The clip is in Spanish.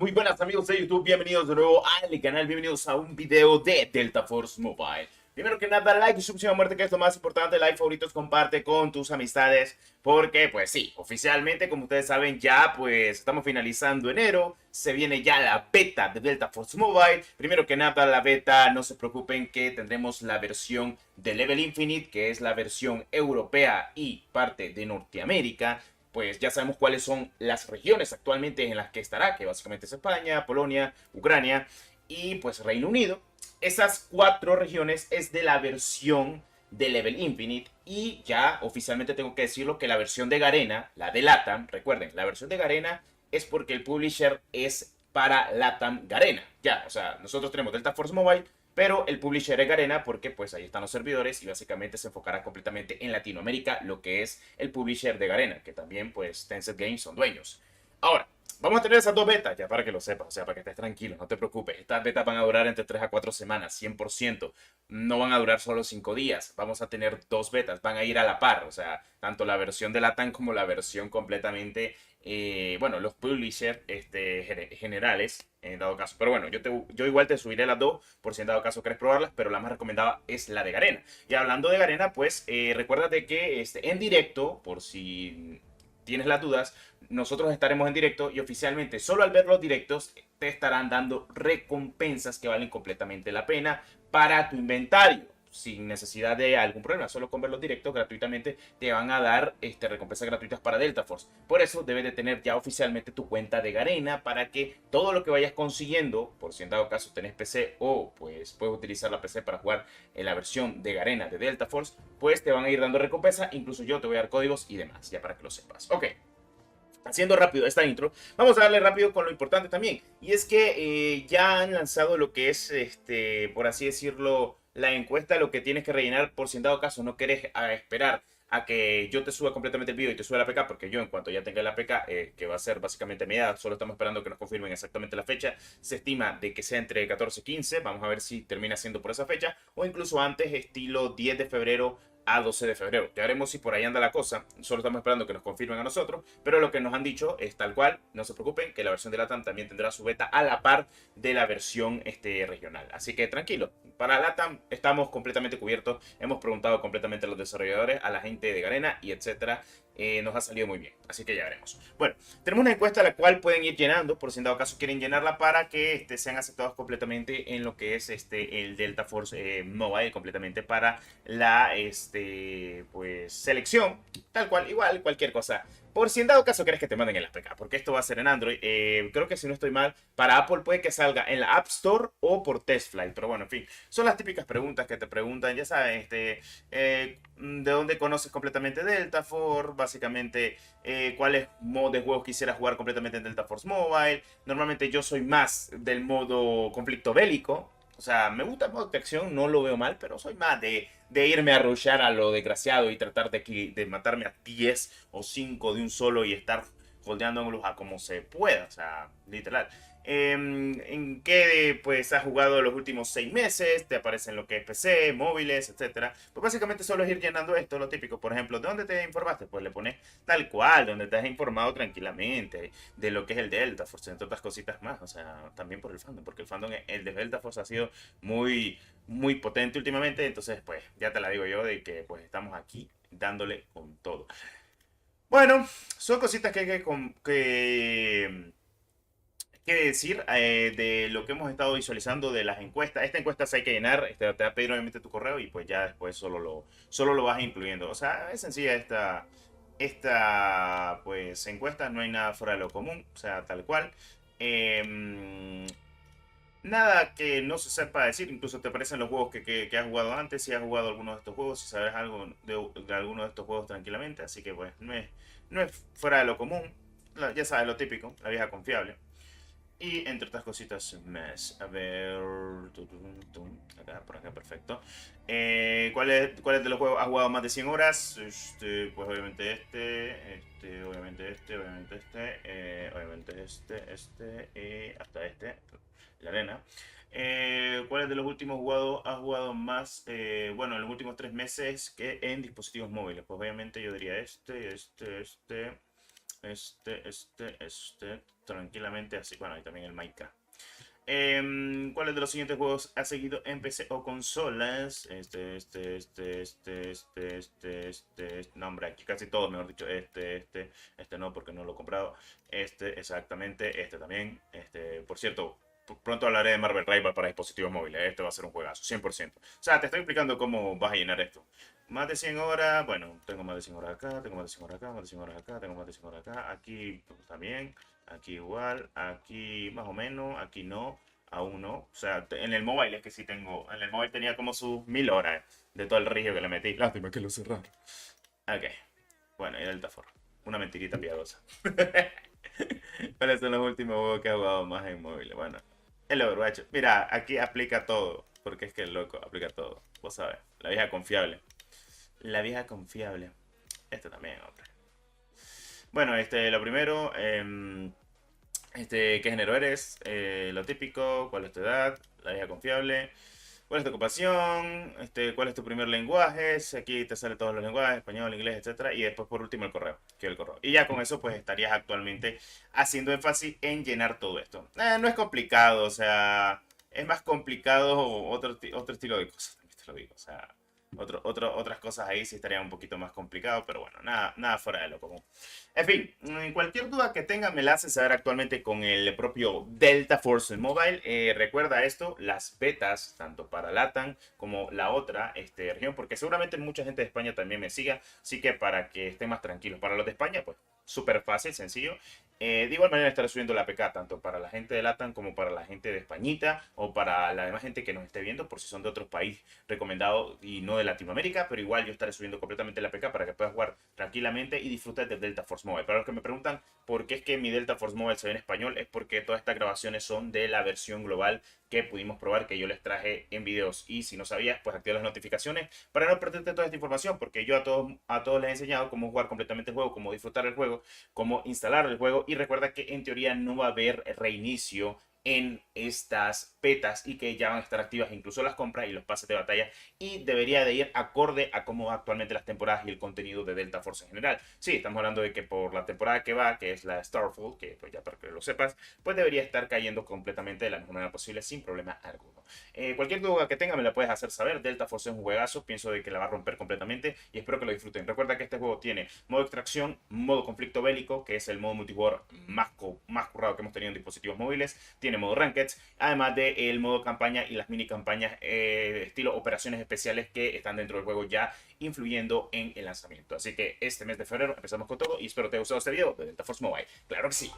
Muy buenas amigos de YouTube, bienvenidos de nuevo al canal, bienvenidos a un video de Delta Force Mobile. Primero que nada, like y suscripción a muerte, que es lo más importante, like, favoritos, comparte con tus amistades, porque pues sí, oficialmente, como ustedes saben, ya pues estamos finalizando enero, se viene ya la beta de Delta Force Mobile. Primero que nada, la beta, no se preocupen que tendremos la versión de Level Infinite, que es la versión europea y parte de Norteamérica. Pues ya sabemos cuáles son las regiones actualmente en las que estará, que básicamente es España, Polonia, Ucrania y pues Reino Unido. Esas cuatro regiones es de la versión de Level Infinite, y ya oficialmente tengo que decirlo que la versión de Garena, la de LATAM, recuerden, la versión de Garena es porque el publisher es para LATAM Garena. Ya, o sea, nosotros tenemos Delta Force Mobile, pero el publisher es Garena porque pues ahí están los servidores y básicamente se enfocará completamente en Latinoamérica, lo que es el publisher de Garena, que también pues Tencent Games son dueños. Ahora, vamos a tener esas dos betas, ya para que lo sepas, o sea, para que estés tranquilo, no te preocupes. Estas betas van a durar entre 3 a 4 semanas, 100%. No van a durar solo 5 días. Vamos a tener dos betas, van a ir a la par, o sea, tanto la versión de LATAM como la versión completamente, bueno, los publishers generales, en dado caso. Pero bueno, yo igual te subiré las dos, por si en dado caso querés probarlas, pero la más recomendada es la de Garena. Y hablando de Garena, pues recuérdate que en directo, por si tienes las dudas, nosotros estaremos en directo y oficialmente solo al ver los directos te estarán dando recompensas que valen completamente la pena para tu inventario, sin necesidad de algún problema. Solo con ver los directos gratuitamente te van a dar recompensas gratuitas para Delta Force. Por eso debes de tener ya oficialmente tu cuenta de Garena, para que todo lo que vayas consiguiendo, por si en dado caso tenés PC o pues puedes utilizar la PC para jugar en la versión de Garena de Delta Force, pues te van a ir dando recompensas. Incluso yo te voy a dar códigos y demás, ya para que lo sepas. Ok. Haciendo rápido esta intro, vamos a darle rápido con lo importante también. Y es que ya han lanzado lo que es, por así decirlo, la encuesta, lo que tienes que rellenar por si en dado caso no querés esperar a que yo te suba completamente el video y te suba la APK, porque yo en cuanto ya tenga la APK, que va a ser básicamente mi edad, solo estamos esperando que nos confirmen exactamente la fecha. Se estima de que sea entre 14 y 15, vamos a ver si termina siendo por esa fecha, o incluso antes, estilo 10 de febrero a 12 de febrero. Ya veremos si por ahí anda la cosa. Solo estamos esperando que nos confirmen a nosotros, pero lo que nos han dicho es tal cual. No se preocupen, que la versión de LATAM también tendrá su beta a la par de la versión regional. Así que tranquilo, para LATAM estamos completamente cubiertos. Hemos preguntado completamente a los desarrolladores, a la gente de Garena y etcétera. Nos ha salido muy bien, así que ya veremos. Bueno, tenemos una encuesta la cual pueden ir llenando, por si en dado caso quieren llenarla, para que sean aceptados completamente en lo que es el Delta Force Mobile, completamente para la pues selección, tal cual, igual cualquier cosa. Por si en dado caso quieres que te manden el APK, porque esto va a ser en Android. Creo que si no estoy mal, para Apple puede que salga en la App Store o por TestFlight. Pero bueno, en fin, son las típicas preguntas que te preguntan, ya sabes, de dónde conoces completamente Delta Force, básicamente cuáles modos de juegos quisieras jugar completamente en Delta Force Mobile. Normalmente yo soy más del modo conflicto bélico. O sea, me gusta el modo de acción, no lo veo mal, pero soy más de irme a rushar a lo desgraciado y tratar de matarme a 10 o 5 de un solo y estar holdeándolos a como se pueda, o sea, literal. ¿En qué pues has jugado los últimos 6 meses? Te aparecen lo que es PC, móviles, etcétera. Pues básicamente solo es ir llenando esto, lo típico. Por ejemplo, ¿de dónde te informaste? Pues le pones tal cual, donde te has informado tranquilamente de lo que es el Delta Force, entre otras cositas más. O sea, también por el fandom, porque el fandom, el de Delta Force ha sido muy potente últimamente. Entonces, pues ya te la digo yo de que pues estamos aquí dándole con todo. Bueno, son cositas que decir de lo que hemos estado visualizando de las encuestas. Esta encuesta se hay que llenar, te va a pedir obviamente tu correo y pues ya después solo lo vas incluyendo. O sea, es sencilla esta pues encuesta, no hay nada fuera de lo común, o sea, tal cual. Eh, Nada que no se sepa decir, incluso te aparecen los juegos que has jugado antes, si has jugado alguno de estos juegos, si sabes algo de alguno de estos juegos tranquilamente, así que pues no es fuera de lo común, ya sabes lo típico, la vieja confiable. Y entre otras cositas más. A ver. Acá, por acá, perfecto. ¿Cuáles de los juegos has jugado más de 100 horas? Pues obviamente obviamente hasta la arena. ¿Cuáles de los últimos jugados has jugado más? Bueno, en los últimos 3 meses que en dispositivos móviles. Pues obviamente yo diría este. tranquilamente así. Bueno, y también el Minecraft. ¿Cuáles de los siguientes juegos ha seguido en PC o consolas? No, hombre, aquí casi todos, mejor dicho. Este no, porque no lo he comprado. Exactamente, este también. Por cierto, pronto hablaré de Marvel Rival para dispositivos móviles. Este va a ser un juegazo, 100%. O sea, te estoy explicando cómo vas a llenar esto. Más de 100 horas, bueno, tengo más de 100 horas acá, tengo más de 100 horas acá, más de 100 horas acá, tengo más de 100 horas acá. Aquí pues, también. Aquí igual, aquí más o menos, aquí no, aún no. O sea, en el mobile es que sí tengo. En el mobile tenía como sus 1000 horas de todo el río que le metí. Lástima que lo cerraron. Ok, bueno, y Delta Force. Una mentirita piadosa. ¿Cuáles son los últimos juegos que he jugado más en móvil? Bueno, el Overwatch. Mira, aquí aplica todo. Porque es que el loco aplica todo. Vos sabés, la vieja confiable. La vieja confiable. Este también, hombre. Bueno, lo primero. ¿Qué género eres? Lo típico, ¿cuál es tu edad? La vieja confiable. ¿Cuál es tu ocupación? ¿Cuál es tu primer lenguaje? Aquí te salen todos los lenguajes, español, inglés, etcétera. Y después, por último, el correo. Que el correo. Y ya con eso, pues estarías actualmente haciendo énfasis en llenar todo esto. No es complicado, o sea, es más complicado otro estilo de cosas, también te lo digo. O sea, otras cosas ahí sí estarían un poquito más complicado, pero bueno, nada fuera de lo común. En fin, cualquier duda que tenga me la hace saber actualmente con el propio Delta Force Mobile. Recuerda esto, las betas, tanto para LATAM como la otra región, porque seguramente mucha gente de España también me siga, así que para que estén más tranquilos. Para los de España, pues súper fácil, sencillo. De igual manera estaré subiendo la APK tanto para la gente de LATAM como para la gente de Españita o para la demás gente que nos esté viendo por si son de otros países recomendados y no de Latinoamérica, pero igual yo estaré subiendo completamente la APK para que puedas jugar tranquilamente y disfrutar de Delta Force Mobile. Para los que me preguntan por qué es que mi Delta Force Mobile se ve en español, es porque todas estas grabaciones son de la versión global que pudimos probar, que yo les traje en videos. Y si no sabías, pues activa las notificaciones para no perderte toda esta información, porque yo a todos les he enseñado cómo jugar completamente el juego, cómo disfrutar el juego, cómo instalar el juego. Y recuerda que en teoría no va a haber reinicio en estas betas y que ya van a estar activas incluso las compras y los pases de batalla y debería de ir acorde a cómo van actualmente las temporadas y el contenido de Delta Force en general. Sí, estamos hablando de que por la temporada que va, que es la Starfall, que pues ya para que lo sepas, pues debería estar cayendo completamente de la mejor manera posible sin problema alguno. Cualquier duda que tenga me la puedes hacer saber. Delta Force es un juegazo, pienso de que la va a romper completamente y espero que lo disfruten. Recuerda que este juego tiene modo extracción, modo conflicto bélico, que es el modo multijugador más currado que hemos tenido en dispositivos móviles, tiene modo ranked, además del modo campaña y las mini campañas estilo operaciones especiales que están dentro del juego ya influyendo en el lanzamiento. Así que este mes de febrero empezamos con todo y espero te haya gustado este video de Delta Force Mobile. Claro que sí.